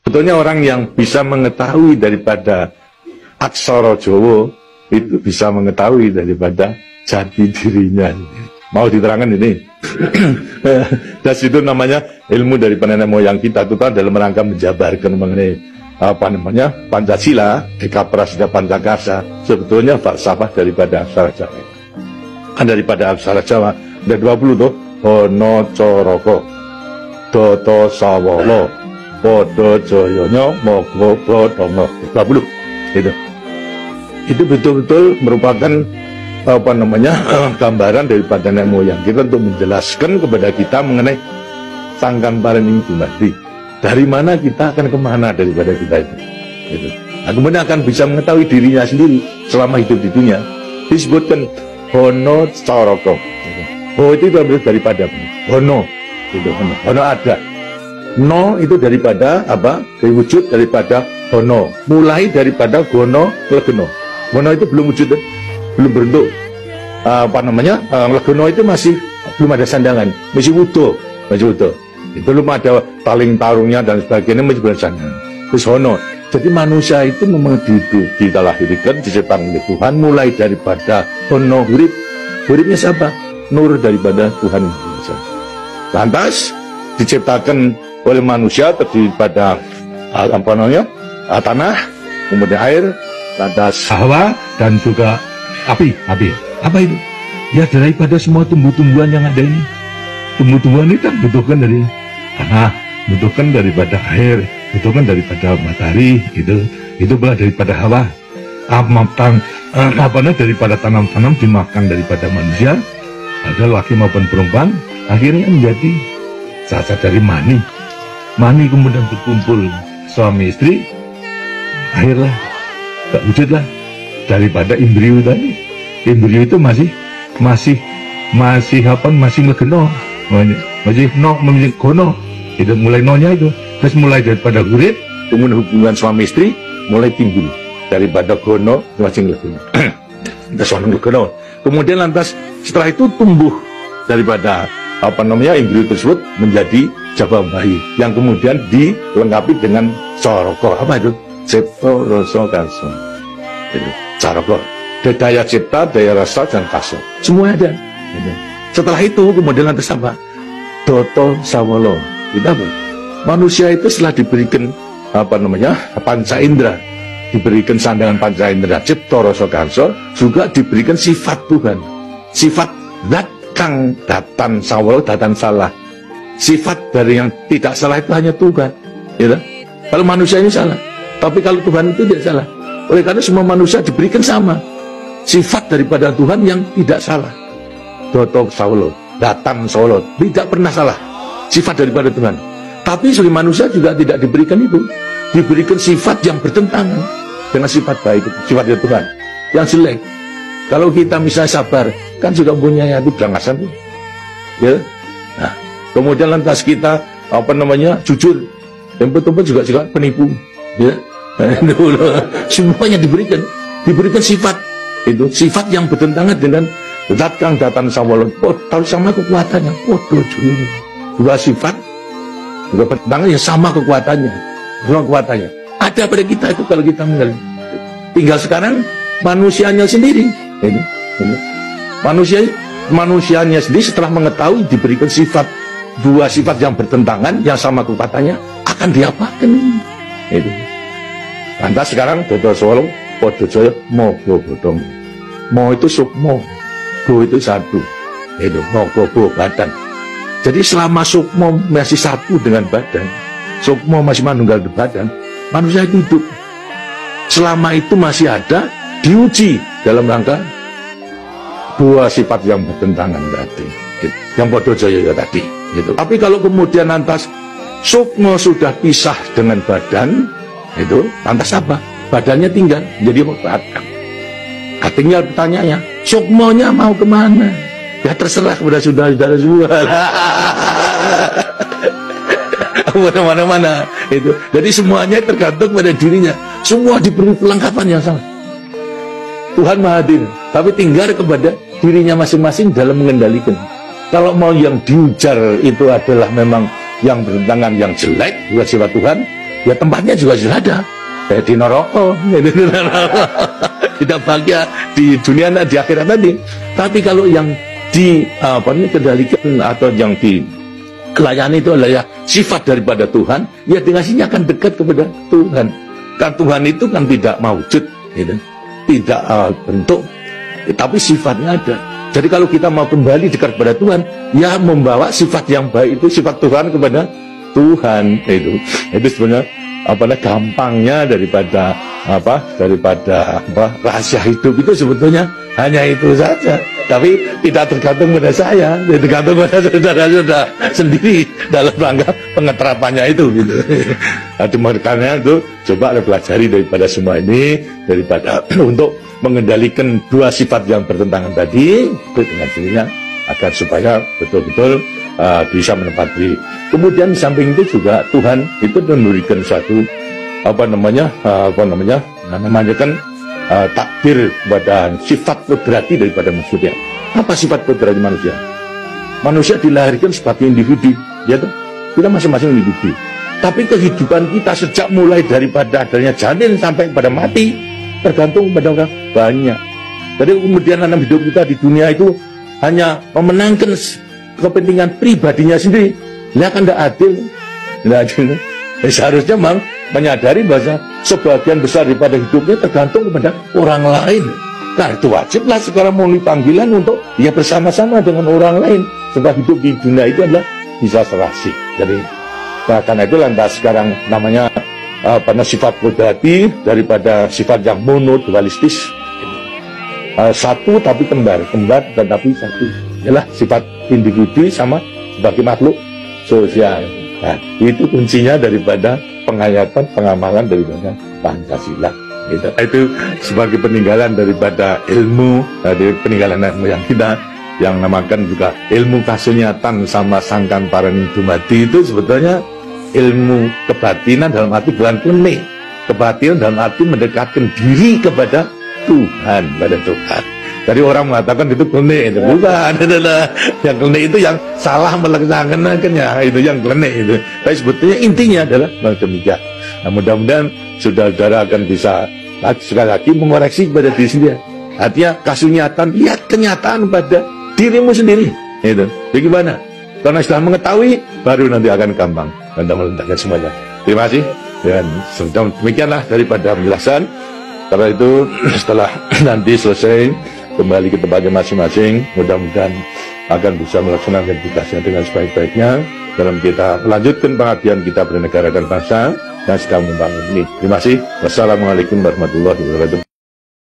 Sebetulnya orang yang bisa mengetahui daripada aksara Jawa itu bisa mengetahui daripada jati dirinya. Mau diterangkan ini? Dan itu namanya ilmu dari nenek moyang kita itu kan dalam rangka menjabarkan mengenai Pancasila, Eka Prasida Pancakarsa. Sebetulnya falsafah daripada aksara Jawa. Kan daripada aksara Jawa ada 20 tuh. Ono Coroko, Toto Sawolo, Podo Joyonya, Mogo Bodongo. 20 itu betul-betul merupakan gambaran daripada nenek moyang kita untuk menjelaskan kepada kita mengenai sangkan parening dumadi. Dari mana kita akan kemana daripada kita itu. Gitu. Nah, kemudian akan bisa mengetahui dirinya sendiri selama hidup di dunia. Disebutkan Hono Coroko. Ho itu diambil daripada Hono. Gitu. Hono ada. No itu daripada apa? Dari wujud daripada Hono. Mulai daripada Gono Legeno. Gono itu belum wujud, belum berbentuk. Legono itu masih belum ada sandangan, masih utuh. Itu belum ada taling tarungnya dan sebagainya, masih belum sandangan. Terus Hono. Jadi manusia itu memang kita lahirkan, diciptakan oleh Tuhan, mulai daripada Hono hurip. Huripnya siapa? Nur daripada Tuhan. Lantas diciptakan oleh manusia terdiri pada tanah, kemudian air, lantas hawa dan juga api. Apa itu? Ya daripada semua tumbuh-tumbuhan yang ada ini. Tumbuh-tumbuhan itu butuhkan dari tanah, butuhkan daripada air, butuhkan daripada matahari, itu pula daripada hawa. Daripada tanam-tanam dimakan daripada manusia, ada laki maupun perempuan, akhirnya menjadi cacat dari mani. Mani kemudian berkumpul suami istri, akhirnya tak wujudlah daripada embrio tadi. Embrio itu masih legeno, masih gono. Itu mulai nonya itu, terus mulai daripada urip, kemudian hubungan suami istri mulai timbul daripada gono masih legeno. Legeno. Kemudian lantas setelah itu tumbuh daripada embrio tersebut menjadi jabang bayi yang kemudian dilengkapi dengan coroko. Apa itu? Cipta rasa karsa. Coroko. Daya cipta, daya rasa dan karsa. Semua ada. Setelah itu kemudian lantas apa? Toto Sawolo. Itu apa? Manusia itu setelah diberikan panca indera, diberikan sandangan panca indera, cipta rasa karsa, juga diberikan sifat Tuhan. Sifat zat kang datan sawolo, datan salah. Sifat dari yang tidak salah itu hanya Tuhan. Ya, kalau manusia ini salah, tapi kalau Tuhan itu tidak salah. Oleh karena semua manusia diberikan sama sifat daripada Tuhan yang tidak salah. Doto Sawolo, datan Sawolo, tidak pernah salah sifat daripada Tuhan. Tapi seluruh manusia juga tidak diberikan itu, diberikan sifat yang bertentangan dengan sifat baik, sifat dari Tuhan yang jelek. Kalau kita misalnya sabar, kan juga punya itu berangasan tuh. Ya. Nah, kemudian lantas kita jujur, yang betul-betul juga penipu. Ya. Semuanya diberikan sifat itu, sifat yang bertentangan dengan zat kang datan sawolo. Tahu sama kekuatannya. Dua sifat juga bertentangan ya sama kekuatannya. Semua kekuatannya ada pada kita itu kalau kita mengenal. Tinggal sekarang manusianya sendiri. Manusianya sendiri setelah mengetahui diberikan dua sifat yang bertentangan yang sama kekuatannya, akan diapakan itu. Lantas sekarang Dodo Solo, Podo Joyo, Mogo Bodong. Mo itu sukmo, go itu satu, itu mogo badan. Jadi selama sukmo masih satu dengan badan, sukmo masih manunggal di badan, manusia itu hidup. Selama itu masih ada, diuji dalam rangka dua sifat yang bertentangan tadi, yang Podo Joyo tadi. Gitu. Tapi kalau kemudian lantas sukmo sudah pisah dengan badan, itu lantas apa? Badannya tinggal jadi batang. Tinggal pertanyaannya, sukmonya mau kemana? Ya terserah kepada saudara-saudara semua. Mana-mana itu. Jadi semuanya tergantung pada dirinya. Semua diberi perlengkapan yang sama. Tuhan Maha Hadir, tapi tinggal kepada dirinya masing-masing dalam mengendalikan. Kalau mau yang diujar itu adalah memang yang bertentangan, yang jelek buat sifat Tuhan, ya tempatnya juga sudah ada. Di neraka, tidak bahagia di dunia di akhirat tadi. Tapi kalau yang kendalikan atau yang dilayani itu adalah ya, sifat daripada Tuhan, ya dikasihnya akan dekat kepada Tuhan. Kan Tuhan itu kan tidak mawujud, gitu. Tidak bentuk, tapi sifatnya ada. Jadi kalau kita mau kembali dekat kepada Tuhan, ya membawa sifat yang baik itu, sifat Tuhan kepada Tuhan itu sebenarnya gampangnya daripada rahasia hidup itu sebetulnya hanya itu saja. Tapi tidak tergantung pada saya, tergantung pada saudara-saudara sendiri dalam rangka pengeterapannya itu gitu. Makanya itu coba pelajari daripada semua ini, daripada untuk mengendalikan dua sifat yang bertentangan tadi itu dengan sendirinya, agar supaya betul-betul bisa menepati. Kemudian di samping itu juga Tuhan itu memberikan suatu takdir kepada sifat kodrati daripada manusia. Apa sifat kodrati manusia? Manusia dilahirkan sebagai individu, ya toh? Kita masing-masing individu. Tapi kehidupan kita sejak mulai daripada adanya janin sampai pada mati tergantung pada orang banyak. Jadi kemudian dalam hidup kita di dunia itu hanya memenangkan kepentingan pribadinya sendiri, ini akan tidak adil. Seharusnya memang menyadari bahwa sebagian besar daripada hidupnya tergantung kepada orang lain. Nah itu wajiblah sekarang memenuhi panggilan untuk ya bersama-sama dengan orang lain, sebab hidup di dunia itu adalah bisa serasi. Jadi karena itu lantas sekarang namanya sifat kodrati daripada sifat yang monodualistis, satu tapi kembar tetapi satu, ialah sifat individu sama sebagai makhluk sosial. Nah, itu kuncinya daripada penghayatan, pengamalan daripada Pancasila. Itu sebagai peninggalan daripada ilmu, dari peninggalan yang kita yang namakan juga ilmu kasunyatan sama sangkan paraning dumadi, itu sebetulnya ilmu kebatinan dalam arti bukan klenik. Kebatinan dalam arti mendekatkan diri kepada Tuhan, pada Tuhan. Jadi orang mengatakan itu klenik, itu bukan. Yang klenik itu yang salah melaksanakannya, itu yang klenik itu. Tapi sebetulnya intinya adalah demikian. Nah, mudah-mudahan saudara-saudara akan bisa sekali lagi mengoreksi kepada diri sendiri. Artinya kasunyatan, lihat kenyataan pada dirimu sendiri. Itu. Bagaimana? Karena sudah mengetahui, baru nanti akan gampang dan meletakkan semuanya. Terima kasih. Dan demikianlah daripada penjelasan. Karena itu setelah nanti selesai kembali ke tempatnya masing-masing, mudah-mudahan akan bisa melaksanakan tugasnya dengan sebaik-baiknya dalam kita melanjutkan pengabdian kita bernegara dan bangsa yang sedang membangun ini. Terima kasih. Wassalamualaikum warahmatullahi wabarakatuh.